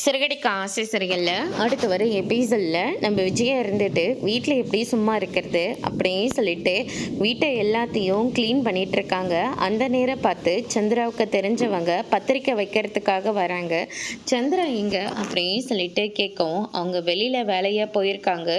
சிறகடிக்க ஆசை சரிகளில் அடுத்து வர எபிசோடில் நம்ம விஜயா இருந்துட்டு வீட்டில் எப்படி சும்மா இருக்கிறது அப்படின்னு சொல்லிட்டு வீட்டை எல்லாத்தையும் க்ளீன் பண்ணிட்டு இருக்காங்க. அந்த நேரம் பார்த்து சந்திராவுக்கு தெரிஞ்சவங்க பத்திரிக்கை வைக்கிறதுக்காக வராங்க. சந்திரா இங்கே அப்படின்னு சொல்லிட்டு கேட்கவும் அவங்க வெளியில் வேலையாக போயிருக்காங்க,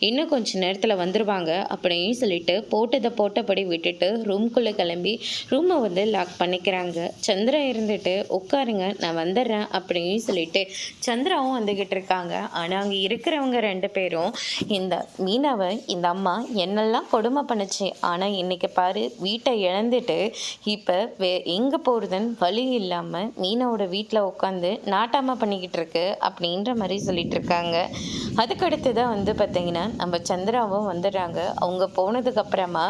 இன்னும் கொஞ்சம் நேரத்தில் வந்துடுவாங்க அப்படின்னு சொல்லிட்டு போட்டதை போட்டபடி விட்டுட்டு ரூம்குள்ளே கிளம்பி ரூமை லாக் பண்ணிக்கிறாங்க. சந்திரா இருந்துட்டு உட்காருங்க நான் வந்துடுறேன் அப்படின்னு சொல்லிட்டு சந்திராவும் வந்துக்கிட்டு இருக்காங்க. ஆனால் அங்கே இருக்கிறவங்க 2 பேரும் இந்த மீனாவை இந்த அம்மா என்னெல்லாம் கொடுமை பண்ணுச்சு, ஆனால் இன்னைக்கு பாரு வீட்டை இழந்துட்டு இப்போ எங்கே போகிறதுன்னு வழி இல்லாமல் மீனாவோட வீட்டில் உட்காந்து நாட்டாமல் பண்ணிக்கிட்டு இருக்கு அப்படின்ற மாதிரி சொல்லிட்டு இருக்காங்க. அதுக்கடுத்து தான் பார்த்திங்கன்னா நம்ம சந்திராவும் வந்துடுறாங்க. அவங்க போனதுக்கப்புறமா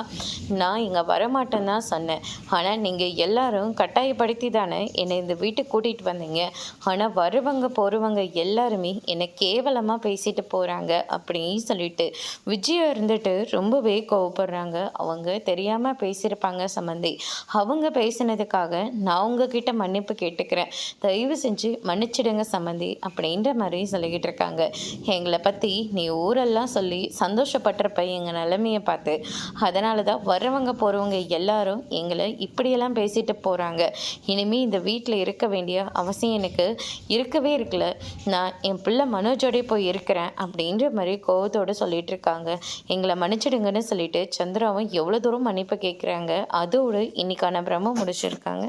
நான் இங்கே வரமாட்டேன்னு தான் சொன்னேன், ஆனால் நீங்கள் எல்லாரும் கட்டாயப்படுத்தி தானே என்னை இந்த வீட்டுக்கு கூட்டிகிட்டு வந்தீங்க, ஆனால் வருவங்க போகிறவங்க எல்லாருமே என்னை கேவலமாக பேசிட்டு போகிறாங்க அப்படின்னு சொல்லிட்டு விஜயா இருந்துட்டு ரொம்பவே கோவப்படுறாங்க. அவங்க தெரியாமல் பேசியிருப்பாங்க சம்மந்தி, அவங்க பேசினதுக்காக நான் உங்ககிட்ட மன்னிப்பு கேட்டுக்கிறேன், தயவு செஞ்சு மன்னிச்சிடுங்க சம்மந்தி அப்படின்ற மாதிரி சொல்லிக்கிட்டு இருக்காங்க. எங்களை பற்றி நீ ஊரெல்லாம் சொல்லி சந்தோஷப்பட்டிருப்ப எங்கள் நிலைமையை பார்த்து, அதனால தான் வர்றவங்க போகிறவங்க எல்லாரும் எங்களை இப்படியெல்லாம் பேசிட்டு போகிறாங்க. இனிமேல் இந்த வீட்டில் இருக்க வேண்டிய அவசியம் எனக்கு இருக்கவே இருக்குல்ல, நான் என் பிள்ளை மனோஜோடய போய் இருக்கிறேன் அப்படின்ற மாதிரி கோவத்தோடு சொல்லிட்டு இருக்காங்க. எங்களை மன்னிச்சிடுங்கன்னு சொல்லிட்டு சந்திராவும் எவ்வளோ தூரம் மன்னிப்பு கேட்குறாங்க. அதோடு இன்னைக்கான பிரம்ம முடிச்சிருக்காங்க.